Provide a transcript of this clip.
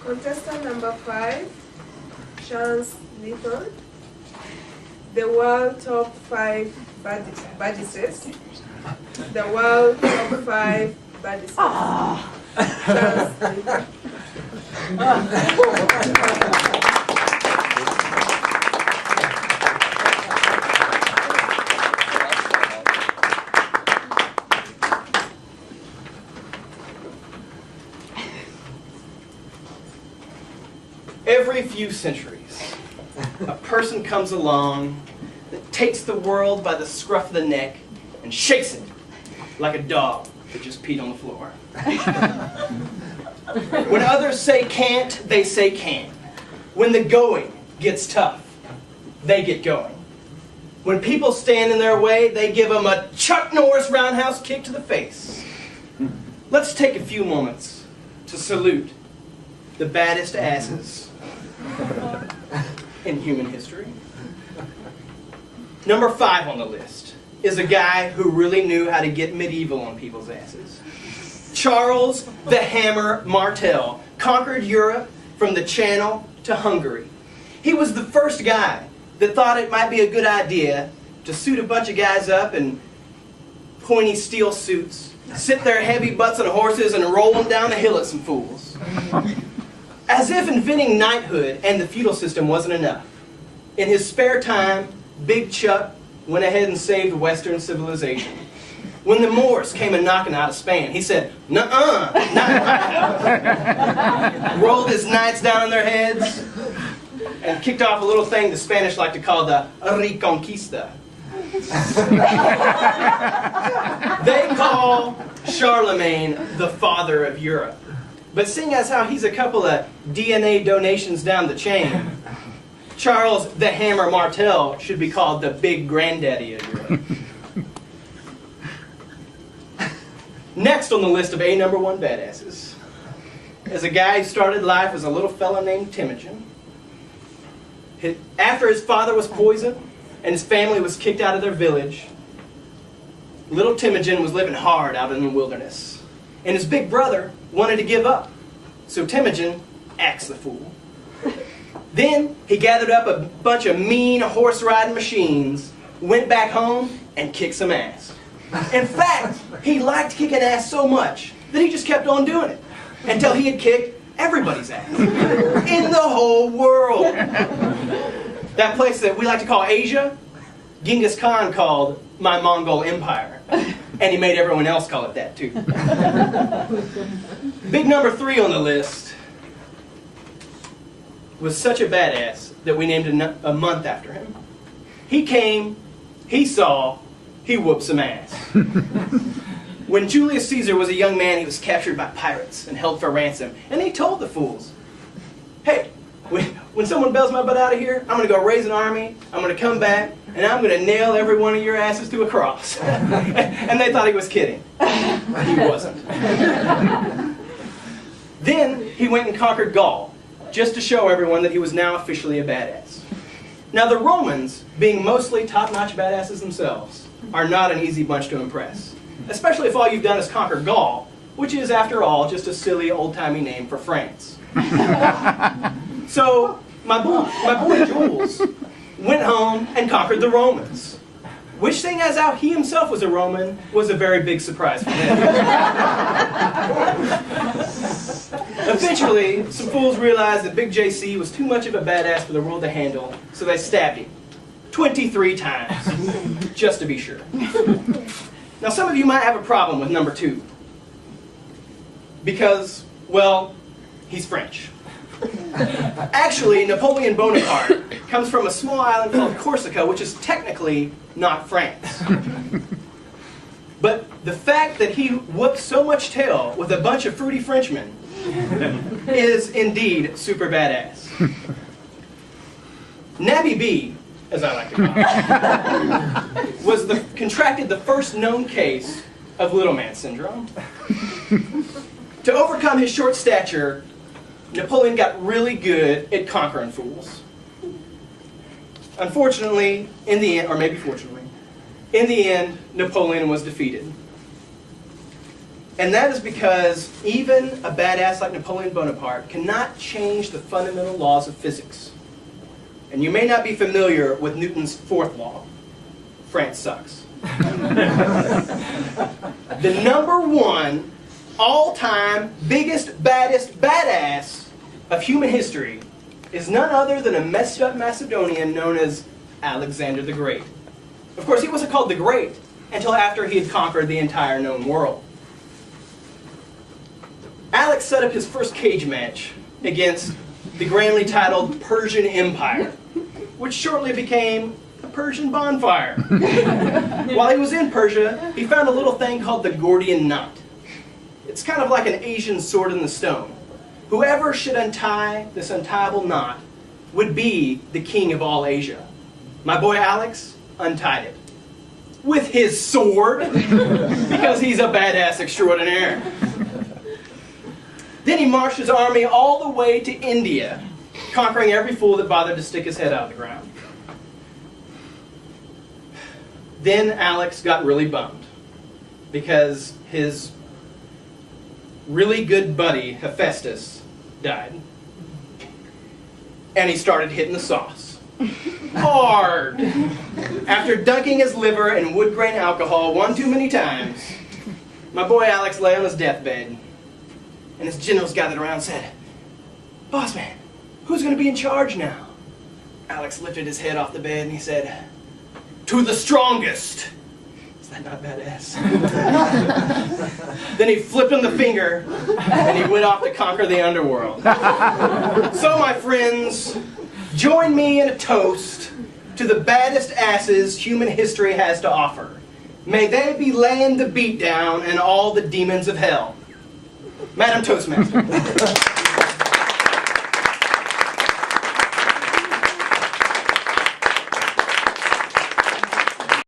Contestant number 5, Chance Litton. The world top 5 baddies. The world top 5 baddies. Chance Litton. Every few centuries, a person comes along that takes the world by the scruff of the neck and shakes it like a dog that just peed on the floor. When others say can't, they say can. When the going gets tough, they get going. When people stand in their way, they give them a Chuck Norris roundhouse kick to the face. Let's take a few moments to salute the baddest asses in human history. Number 5 on the list is a guy who really knew how to get medieval on people's asses. Charles the Hammer Martel conquered Europe from the Channel to Hungary. He was the first guy that thought it might be a good idea to suit a bunch of guys up in pointy steel suits, sit their heavy butts on horses, and roll them down the hill at some fools. As if inventing knighthood and the feudal system wasn't enough, in his spare time, Big Chuck went ahead and saved Western civilization. When the Moors came a-knocking out of Spain, he said, "Nuh-uh, not rolled his knights down on their heads, and kicked off a little thing the Spanish like to call the Reconquista. They call Charlemagne the father of Europe. But seeing as how he's a couple of DNA donations down the chain, Charles the Hammer Martel should be called the big granddaddy of Europe. Next on the list of number 1 badasses is a guy who started life as a little fella named Temujin. After his father was poisoned and his family was kicked out of their village, little Temujin was living hard out in the wilderness. And his big brother wanted to give up. So Temujin axed the fool. Then he gathered up a bunch of mean horse-riding machines, went back home, and kicked some ass. In fact, he liked kicking ass so much that he just kept on doing it until he had kicked everybody's ass in the whole world. That place that we like to call Asia, Genghis Khan called my Mongol Empire. And he made everyone else call it that too. Big number 3 on the list was such a badass that we named a month after him. He came, he saw, he whooped some ass. When Julius Caesar was a young man, he was captured by pirates and held for ransom. And he told the fools, "Hey, when someone bails my butt out of here, I'm going to go raise an army, I'm going to come back, and I'm going to nail every one of your asses to a cross." And they thought he was kidding. He wasn't. Then he went and conquered Gaul, just to show everyone that he was now officially a badass. Now the Romans, being mostly top-notch badasses themselves, are not an easy bunch to impress. Especially if all you've done is conquer Gaul, which is, after all, just a silly old-timey name for France. So my boy Jules went home and conquered the Romans, which, seeing as how he himself was a Roman, was a very big surprise for him. Eventually, some fools realized that Big JC was too much of a badass for the world to handle, so they stabbed him 23 times, just to be sure. Now, some of you might have a problem with number 2, because, well, he's French. Actually, Napoleon Bonaparte comes from a small island called Corsica, which is technically not France. But the fact that he whooped so much tail with a bunch of fruity Frenchmen is indeed super badass. Nabby B, as I like to call him, contracted the first known case of little man syndrome. To overcome his short stature, Napoleon got really good at conquering fools. Unfortunately, in the end, or maybe fortunately, in the end, Napoleon was defeated. And that is because even a badass like Napoleon Bonaparte cannot change the fundamental laws of physics. And you may not be familiar with Newton's fourth law. France sucks. The number one all-time biggest, baddest badass of human history is none other than a messed up Macedonian known as Alexander the Great. Of course, he wasn't called the Great until after he had conquered the entire known world. Alex set up his first cage match against the grandly titled Persian Empire, which shortly became a Persian bonfire. While he was in Persia, he found a little thing called the Gordian knot. It's kind of like an Asian sword in the stone. Whoever should untie this untieable knot would be the king of all Asia. My boy Alex untied it. With his sword, because he's a badass extraordinaire. Then he marched his army all the way to India, conquering every fool that bothered to stick his head out of the ground. Then Alex got really bummed, because his really good buddy, Hephaestus, died. And he started hitting the sauce. Hard! After dunking his liver in wood grain alcohol one too many times, my boy Alex lay on his deathbed. And his generals gathered around and said, "Boss man, who's going to be in charge now?" Alex lifted his head off the bed and he said, "To the strongest." Is that not badass? Then he flipped him the finger and he went off to conquer the underworld. So my friends, join me in a toast to the baddest asses human history has to offer. May they be laying the beat down and all the demons of hell. Madam Toastmaster.